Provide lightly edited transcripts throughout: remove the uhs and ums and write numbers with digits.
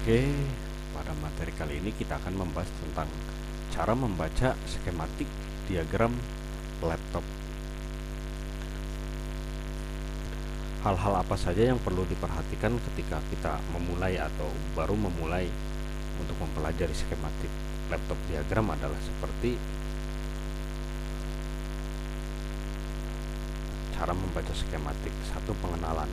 Oke, pada materi kali ini kita akan membahas tentang cara membaca skematik diagram laptop. Hal-hal apa saja yang perlu diperhatikan ketika kita memulai atau baru memulai untuk mempelajari skematik laptop diagram adalah seperti cara membaca skematik. Satu, pengenalan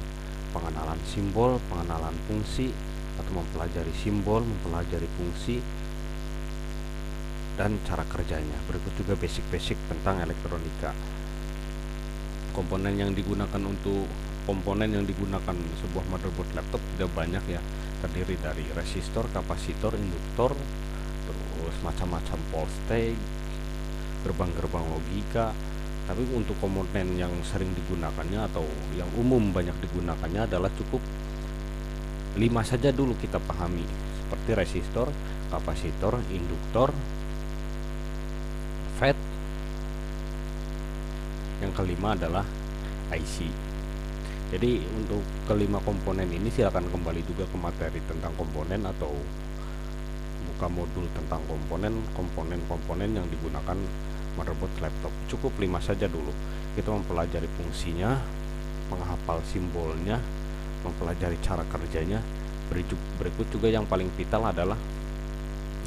simbol, pengenalan fungsi, atau mempelajari simbol, mempelajari fungsi, dan cara kerjanya. Berikut juga basic-basic tentang elektronika. Komponen yang digunakan sebuah motherboard laptop tidak banyak ya, terdiri dari resistor, kapasitor, induktor, terus macam-macam voltage, gerbang-gerbang logika. Tapi untuk komponen yang sering digunakannya atau yang umum banyak digunakannya adalah cukup 5 saja dulu kita pahami, seperti resistor, kapasitor, induktor, FET. Yang kelima adalah IC. Jadi untuk kelima komponen ini silakan kembali juga ke materi tentang komponen atau buka modul tentang komponen yang digunakan motherboard laptop. Cukup 5 saja dulu. Kita mempelajari fungsinya, menghafal simbolnya, mempelajari cara kerjanya. Berikut juga yang paling vital adalah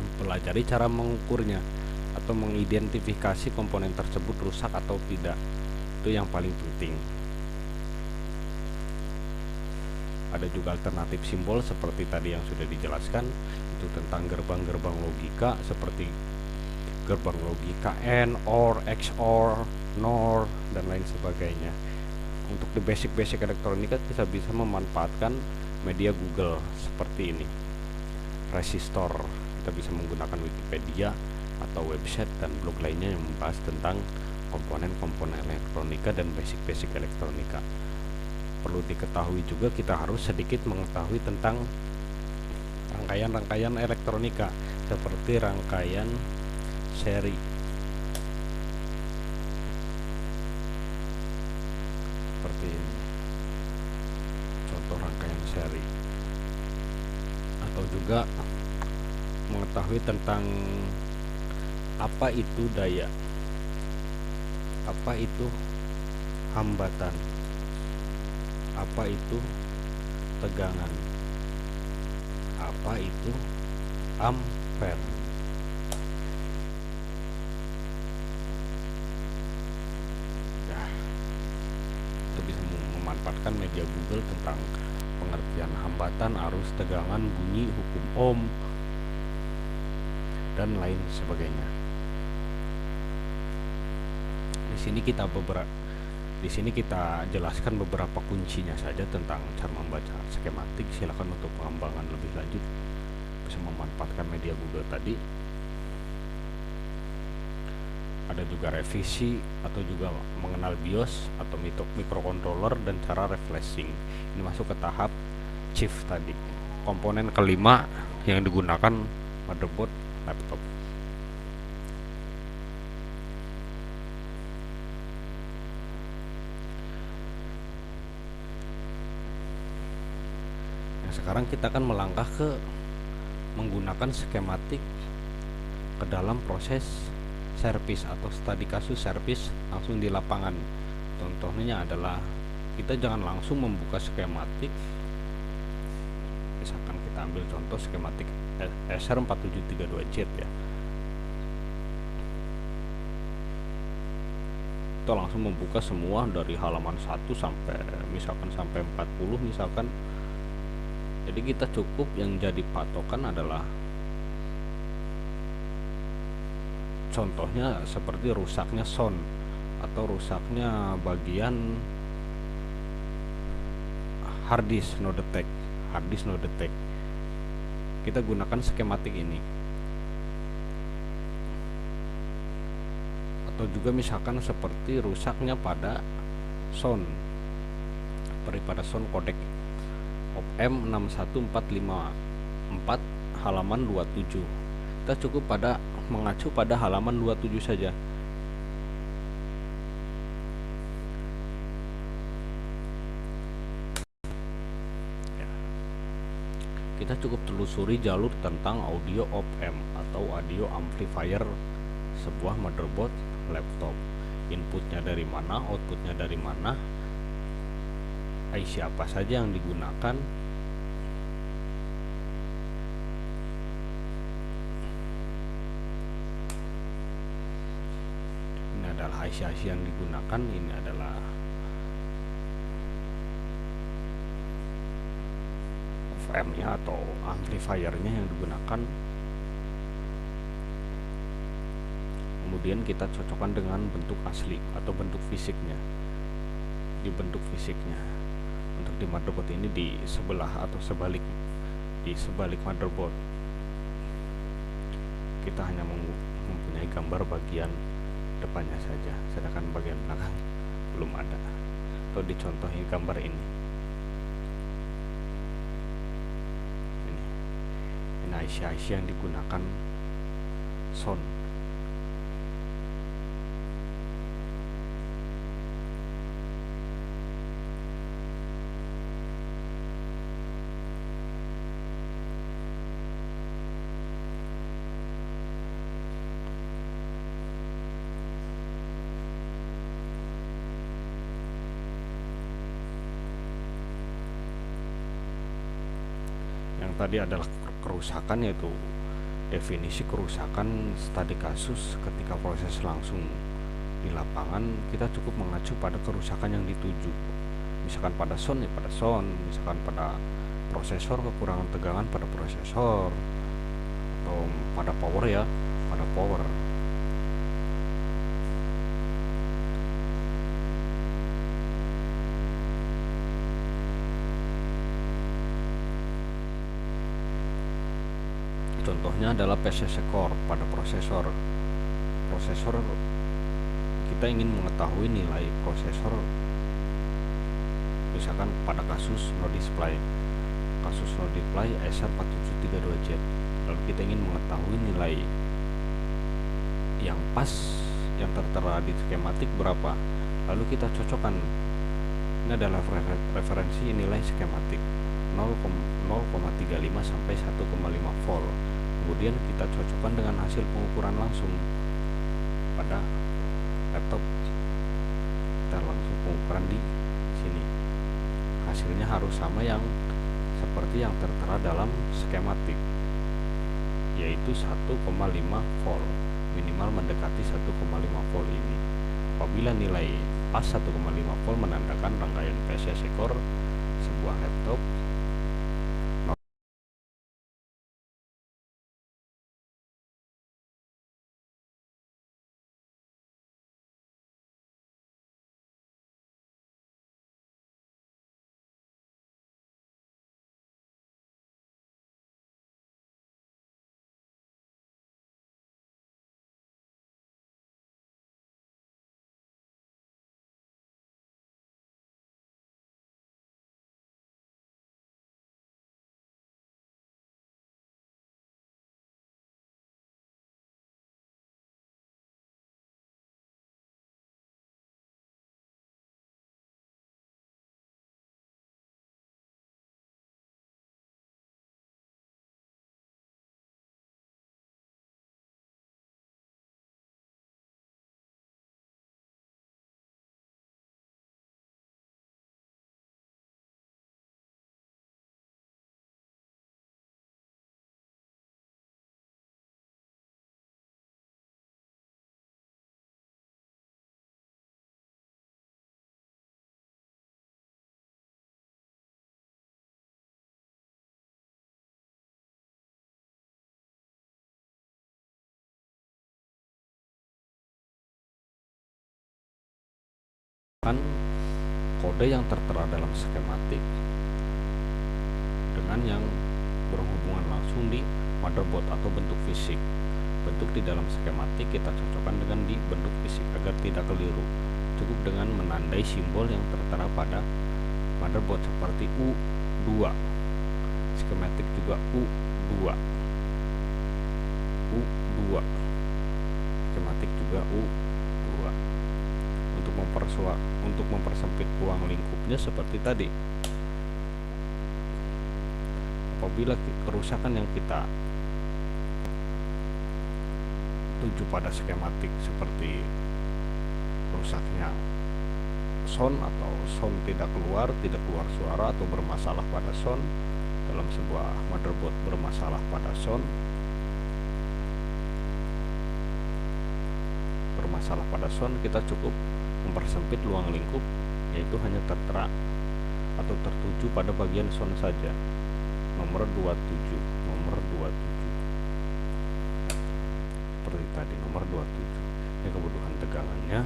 mempelajari cara mengukurnya atau mengidentifikasi komponen tersebut rusak atau tidak. Itu yang paling penting. Ada juga alternatif simbol seperti tadi yang sudah dijelaskan, itu tentang gerbang-gerbang logika seperti gerbang logika AND, OR, XOR, NOR, dan lain sebagainya. Untuk di basic elektronika kita bisa memanfaatkan media Google seperti ini. Resistor, kita bisa menggunakan Wikipedia atau website dan blog lainnya yang membahas tentang komponen-komponen elektronika dan basic elektronika. Perlu diketahui juga kita harus sedikit mengetahui tentang rangkaian elektronika seperti rangkaian seri. Seperti ini. Contoh rangkaian seri. Atau juga mengetahui tentang apa itu daya, apa itu hambatan, apa itu tegangan, apa itu ampere. Ya, itu bisa memanfaatkan media Google tentang pengertian hambatan, arus, tegangan, bunyi, hukum Ohm, dan lain sebagainya. Di sini kita jelaskan beberapa kuncinya saja tentang cara membaca skematik. Silakan untuk pengembangan lebih lanjut bisa memanfaatkan media Google tadi. Ada juga revisi atau juga mengenal BIOS atau microcontroller dan cara refreshing. Ini masuk ke tahap chief tadi. Komponen kelima yang digunakan motherboard laptop. Sekarang kita akan melangkah ke menggunakan skematik ke dalam proses servis atau studi kasus servis langsung di lapangan. Contohnya adalah kita jangan langsung membuka skematik. Misalkan kita ambil contoh skematik SR4732Z ya. Kita langsung membuka semua dari halaman 1 sampai 40 misalkan. Jadi kita cukup yang jadi patokan adalah contohnya seperti rusaknya sound atau rusaknya bagian hard disk no detect. Kita gunakan skematik ini. Atau juga misalkan seperti rusaknya pada sound, seperti pada sound codec M61454 halaman 27. Kita cukup mengacu pada halaman 27 saja. kita cukup telusuri jalur tentang audio op-amp atau audio amplifier sebuah motherboard laptop. Inputnya dari mana, outputnya dari mana, IC apa saja yang digunakan, ini adalah IC-IC yang digunakan, ini adalah op-amp-nya atau amplifiernya yang digunakan. Kemudian kita cocokkan dengan bentuk asli atau bentuk fisiknya. Di bentuk fisiknya, untuk di motherboard ini di sebelah atau sebalik, di sebalik motherboard kita hanya mempunyai gambar bagian depannya saja, sedangkan bagian belakang belum ada. Atau dicontohi gambar ini IC-IC yang digunakan sound. Yang tadi adalah kerusakan, yaitu definisi kerusakan studi kasus ketika proses langsung di lapangan. Kita cukup mengacu pada kerusakan yang dituju, misalkan pada sound ya pada sound, misalkan pada prosesor kekurangan tegangan pada prosesor, atau pada power ya pada power. Contohnya adalah PCC core pada prosesor. Kita ingin mengetahui nilai prosesor, misalkan pada kasus no display SR4732Z. Lalu kita ingin mengetahui nilai yang pas yang tertera di skematik berapa. Lalu kita cocokkan. Ini adalah referensi nilai skematik 0,35 sampai 1,5 volt. Kemudian kita cocokkan dengan hasil pengukuran langsung pada laptop. Kita langsung pengukuran di sini. Hasilnya harus sama yang seperti yang tertera dalam skematik, yaitu 1,5 volt, minimal mendekati 1,5 volt ini. Apabila nilai pas 1,5 volt menandakan rangkaian PCC core sebuah laptop kan kode yang tertera dalam skematik dengan yang berhubungan langsung di motherboard atau bentuk fisik. Bentuk di dalam skematik kita cocokkan dengan di bentuk fisik agar tidak keliru. Cukup dengan menandai simbol yang tertera pada motherboard seperti U2. Skematik juga U2. Skematik juga U2. Untuk mempersempit ruang lingkupnya seperti tadi. apabila kerusakan yang kita tuju pada skematik seperti rusaknya sound atau sound tidak keluar suara, atau bermasalah pada sound dalam sebuah motherboard, bermasalah pada sound, kita cukup mempersempit ruang lingkup, yaitu hanya tertera atau tertuju pada bagian sound saja. Nomor 27 seperti tadi, nomor 27. Ini kebutuhan tegangannya,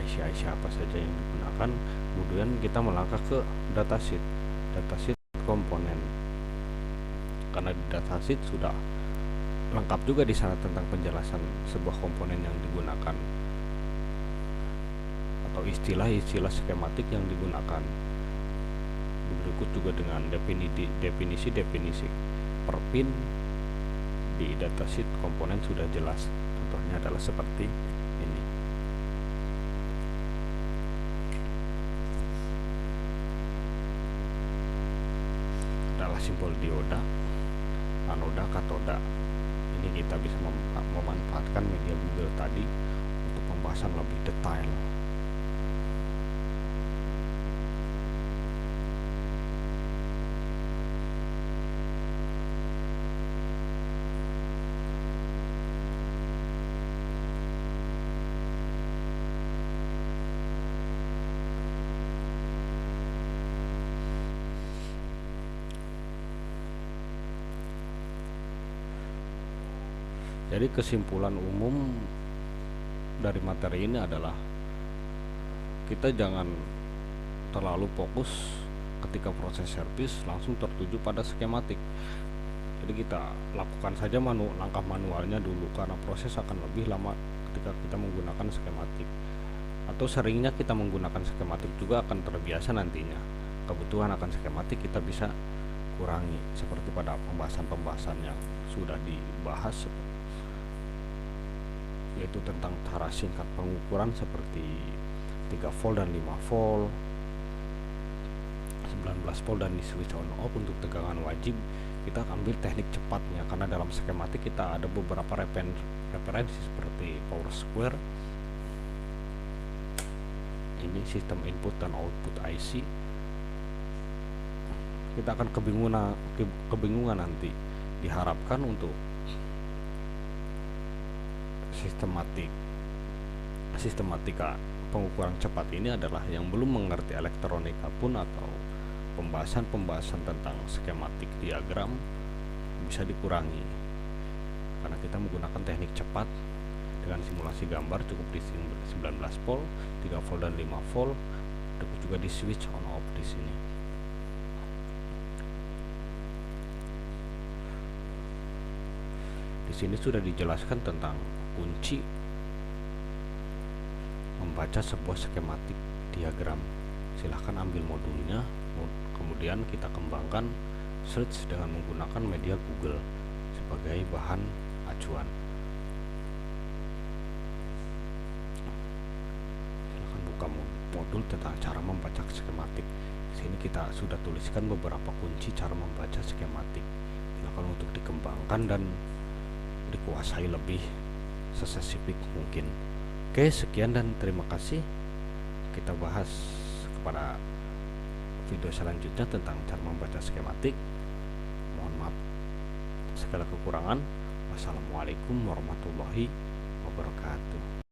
IC apa saja yang digunakan. Kemudian kita melangkah ke datasheet komponen, karena di datasheet sudah lengkap juga di sana tentang penjelasan sebuah komponen yang digunakan atau istilah-istilah skematik yang digunakan. Berikut juga dengan definisi per pin di datasheet komponen sudah jelas. Contohnya adalah seperti ini. Adalah simbol dioda, anoda, katoda. Ini kita bisa memanfaatkan media Google tadi untuk pembahasan lebih detail. Jadi kesimpulan umum dari materi ini adalah kita jangan terlalu fokus ketika proses servis langsung tertuju pada skematik. Jadi kita lakukan saja langkah manualnya dulu, karena proses akan lebih lama ketika kita menggunakan skematik. Atau seringnya kita menggunakan skematik juga akan terbiasa nantinya. Kebutuhan akan skematik kita bisa kurangi, seperti pada pembahasan yang sudah dibahas, yaitu tentang cara singkat pengukuran seperti 3 volt dan 5 volt, 19 volt, dan di switch on off. Untuk tegangan wajib kita ambil teknik cepatnya, karena dalam skematik kita ada beberapa referensi seperti power square, ini sistem input dan output IC. Kita akan kebingungan nanti. Diharapkan untuk sistematika pengukuran cepat ini adalah yang belum mengerti elektronika pun atau pembahasan tentang skematik diagram bisa dikurangi, karena kita menggunakan teknik cepat dengan simulasi gambar cukup di 19 volt, 3 volt dan 5 volt, cukup juga di switch on off di sini. Di sini sudah dijelaskan tentang kunci membaca sebuah skematik diagram. Silahkan ambil modulnya, kemudian kita kembangkan, search dengan menggunakan media Google sebagai bahan acuan. Silahkan buka modul tentang cara membaca skematik. Di sini kita sudah tuliskan beberapa kunci cara membaca skematik. Silahkan untuk dikembangkan dan dikuasai lebih sespesifik mungkin. Oke, sekian dan terima kasih. Kita bahas kepada video selanjutnya tentang cara membaca skematik. Mohon maaf segala kekurangan. Wassalamualaikum warahmatullahi wabarakatuh.